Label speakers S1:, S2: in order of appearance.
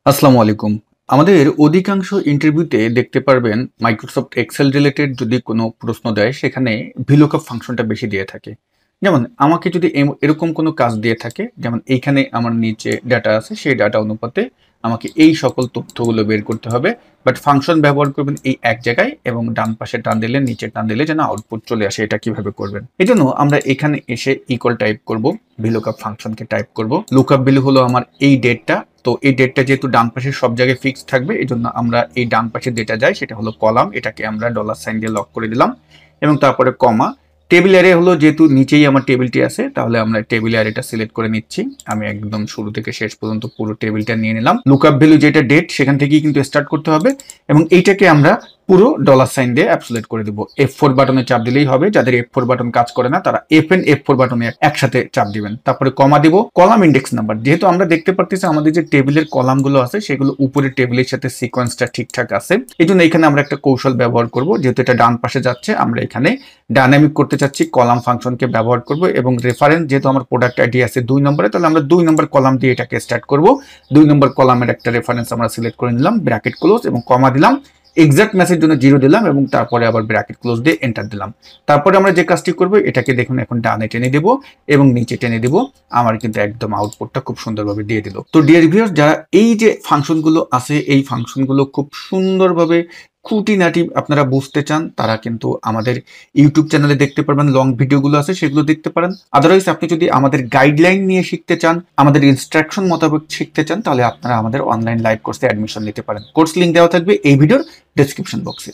S1: আসসালামু আলাইকুম। আমাদের অধিকাংশ ইন্টারভিউতে দেখতে পারবেন মাইক্রোসফট এক্সেল রিলেটেড যদি কোনো প্রশ্ন দেয় সেখানে VLOOKUP ফাংশনটা বেশি দিয়ে থাকে। যেমন আমাকে যদি এরকম কোনো কাজ দিয়ে থাকে, যেমন এইখানে আমার নিচে ডাটা আছে, সেই ডাটা অনুপাতে আমাকে এই সকল তথ্যগুলো বের করতে হবে। বাট ফাংশন ব্যবহার করবেন এই এক জায়গায় এবং ডান পাশে টান দিলে নিচে টান দিলে যেন আউটপুট চলে আসে। এটা কিভাবে করবেন? এজন্য আমরা এখানে এসে ইকুয়াল টাইপ করব, VLOOKUP ফাংশনকে টাইপ করব। লুকআপ ভ্যালু হলো আমার এই ডেটটা। তো এই ডেটটা যেহেতু ডান পাশে সব জায়গায় ফিক্স থাকবে, এই জন্য আমরা এই ডান পাশে যেটা যায় সেটা হলো কলাম, এটাকে আমরা $সাইন দিয়ে লক করে দিলাম এবং তারপরে কমা। টেবিল অ্যারে হলো যেহেতু নিচেই আমার টেবিলটি আছে, তাহলে আমরা টেবিল অ্যারেটা সিলেক্ট করে নিচ্ছি। আমি একদম শুরু থেকে শেষ পর্যন্ত পুরো টেবিলটা নিয়ে নিলাম। লুকআপ ভ্যালু যেটা ডেট সেখান থেকেই কিন্তু স্টার্ট করতে হবে এবং এইটাকে আমরা পুরো $সাইন দিয়ে অ্যাবসোলিউট করে দেবো। F4 বাটনে চাপ দিলেই হবে। যাদের F4 বাটন কাজ করে না তারা F4 বাটনে একসাথে চাপ দিবেন। তারপরে কমা দিব। কলাম ইন্ডেক্স নাম্বার, যেহেতু আমরা দেখতে পারতেছি আমাদের যে টেবিলের কলামগুলো আছে সেগুলো উপরের টেবিলের সাথে সিকোয়েন্সটা ঠিকঠাক আছে, এই জন্য এখানে আমরা একটা কৌশল ব্যবহার করব। যেহেতু এটা ডান পাশে যাচ্ছে, আমরা এখানে ডাইনামিক করতে চাচ্ছি, কলাম ফাংশনকে ব্যবহার করব এবং রেফারেন্স যেহেতু আমার প্রোডাক্ট আইডি আছে 2 নম্বরে, তাহলে আমরা 2 নম্বর কলাম দিয়ে এটাকে স্টার্ট করব। 2 নম্বর কলামের একটা রেফারেন্স আমরা সিলেক্ট করে নিলাম, ব্র্যাকেট ক্লোজ এবং কমা দিলাম। এক্সাক্ট ম্যাচের জন্য 0 দিলাম এবং তারপরে আবার ব্র্যাকেট ক্লোজ দিয়ে এন্টার দিলাম। তারপরে আমরা যে কাজটি করব, এটাকে দেখুন এখন ডানে টেনে দেব এবং নিচে টেনে দেব। আমার কিন্তু একদম আউটপুটটা খুব সুন্দরভাবে দিয়ে দিল। তো ডিয়ার ভিউয়ার্স, যারা এই যে ফাংশনগুলো আছে এই ফাংশনগুলো খুব সুন্দরভাবে খুঁটিনাটি আপনারা বুঝতে চান, তারা কিন্তু আমাদের ইউটিউব চ্যানেলে দেখতে পারবেন, লং ভিডিওগুলো আছে সেগুলো দেখতে পারেন। আদারওয়াইজ আপনি যদি আমাদের গাইডলাইন নিয়ে শিখতে চান, আমাদের ইনস্ট্রাকশন মোতাবেক শিখতে চান, তাহলে আপনারা আমাদের অনলাইন লাইভ কোর্সে অ্যাডমিশন নিতে পারেন। কোর্স লিংক দেওয়া থাকবে এই ভিডিওর ডেসক্রিপশন বক্সে।